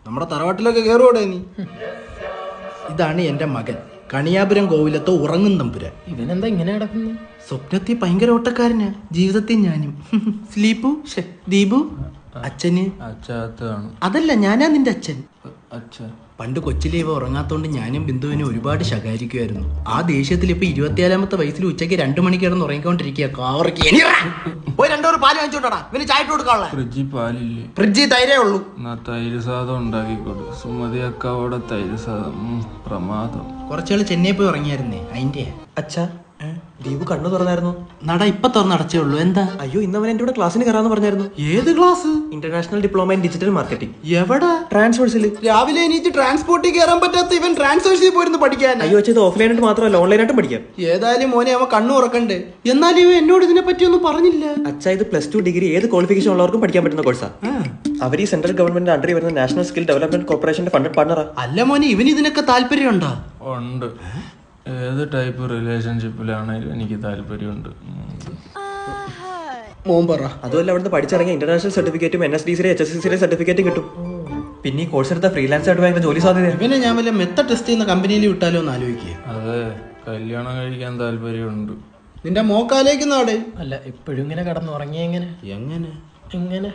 നമ്മുടെ തറവാട്ടിലൊക്കെ കയറുകൂടെ നീ? ഇതാണ് എന്റെ മകൻ, കണിയാപുരം കോവിലത്തെ ഉറങ്ങും തമ്പുരാൻ. ഇവനെന്താ ഇങ്ങനെ കിടക്കുന്നു? സ്വപ്നത്തിൽ ഭയങ്കര ഓട്ടക്കാരനാ, ജീവിതത്തിൽ ഞാനും. സ്ലീപ്പു ദീപു അച്ഛന് അതല്ല, ഞാനാ നിന്റെ അച്ഛൻ. പണ്ട് കൊച്ചിലെ ഇവ ഉറങ്ങാത്തോണ്ട് ഞാനും ബിന്ദുവിനെ ഒരുപാട് ശകാരിക്കുമായിരുന്നു. ആ ദേഷ്യത്തിൽ ഇപ്പൊ 24-ാമത്തെ വയസ്സിൽ ഉച്ചയ്ക്ക് 2 മണിക്ക് കിടന്ന് ഉറങ്ങിക്കൊണ്ടിരിക്കുക. പോയി 2 പാല് വാങ്ങിച്ചോട്ടാ, ഇവന് ചായ ഇട്ട് കൊടുക്കാനുള്ള. ഫ്രിഡ്ജിൽ തൈരേ ഉള്ളൂ. തൈര് സാധം ഉണ്ടാക്കിക്കോട്. സുമതി അക്കാവോടെ തൈര് സാധം പ്രമാദം. കുറച്ചാള് ചെന്നൈ പോയി ഉറങ്ങിയായിരുന്നേ, അതിന്റെ. അച്ഛാ, ദീപു കണ്ണു തുറന്നായിരുന്നു. നട ഇപ്പൊ തുറന്നടച്ചേ ഉള്ളൂ. എന്താ? അയ്യോ, ഇന്ന് അവൻ എന്റെ കൂടെ ക്ലാസ്സിന് കയറാന്ന് പറഞ്ഞായിരുന്നു. ഏത് class? International diploma in digital marketing. എവിടെ? ട്രാൻസ്ഫോഴ്സിൽ. രാവിലെ എണീറ്റ് ട്രാൻസ്പോർട്ടിൽ കയറാൻ പറ്റാത്ത ഇവൻ ട്രാൻസ്ഫേഴ്സിൽ പോയിരുന്നു പഠിക്കാൻ. അയ്യോ അച്ഛാ, ഇത് ഓഫ്ലൈനായിട്ട് മാത്രമല്ല ഓൺലൈനായിട്ടും പഠിക്കാം. ഏതായാലും മോനെ അവൻ കണ്ണു ഉറക്കണ്ടേ. എന്നാലും ഇവ എന്നോട് ഇതിനെ പറ്റി ഒന്നും പറഞ്ഞില്ല. അച്ഛാ, ഇത് +2 ഡിഗ്രി ഏത് ക്വാളിഫിക്കേഷൻ ഉള്ളവർക്കും പഠിക്കാൻ പറ്റുന്ന കോഴ്സാ. അവർ ഈ സെൻട്രൽ ഗവൺമെന്റ് അണ്ടറിൽ വരുന്ന നാഷണൽ സ്കിൽ ഡെവലപ്മെന്റ് കോർപ്പറേഷന്റെ ഫണ്ടഡ് പാർട്ണറാ. അല്ല മോനെ, ഇവന് ഇതിനൊക്കെ താല്പര്യമുണ്ടോ? ഉണ്ട്. ഏത് ടൈപ്പ് റിലേഷൻഷിപ്പിലാണെങ്കിലും എനിക്ക് താല്പര്യമുണ്ട്. മോൻ പറ. അതുമല്ല, അവിടുന്ന് പഠിച്ചിറങ്ങിയ ഇന്റർനാഷണൽ സർട്ടിഫിക്കറ്റും NSDC HSCC സർട്ടിഫിക്കറ്റും കിട്ടും. പിന്നെ ഈ കോഴ്സ് എടുത്ത ഫ്രീലാൻസ് ആയിട്ട് ഭയങ്കര ജോലി സാധ്യത. ഇവനെ ഞാൻ വല്ല മെത്ത ടെസ്റ്റ് ചെയ്യുന്ന കമ്പനിയിൽ വിട്ടാലോ എന്ന് ആലോചിക്കുക. അതെ, കല്യാണം കഴിക്കാൻ താല്പര്യമുണ്ട്. നിന്റെ മോക്കാലേക്കുന്നാടെ. അല്ല, ഇപ്പോഴും ഇങ്ങനെ കിടന്നുറങ്ങിയ എങ്ങനെ? എങ്ങനെ? എങ്ങനെ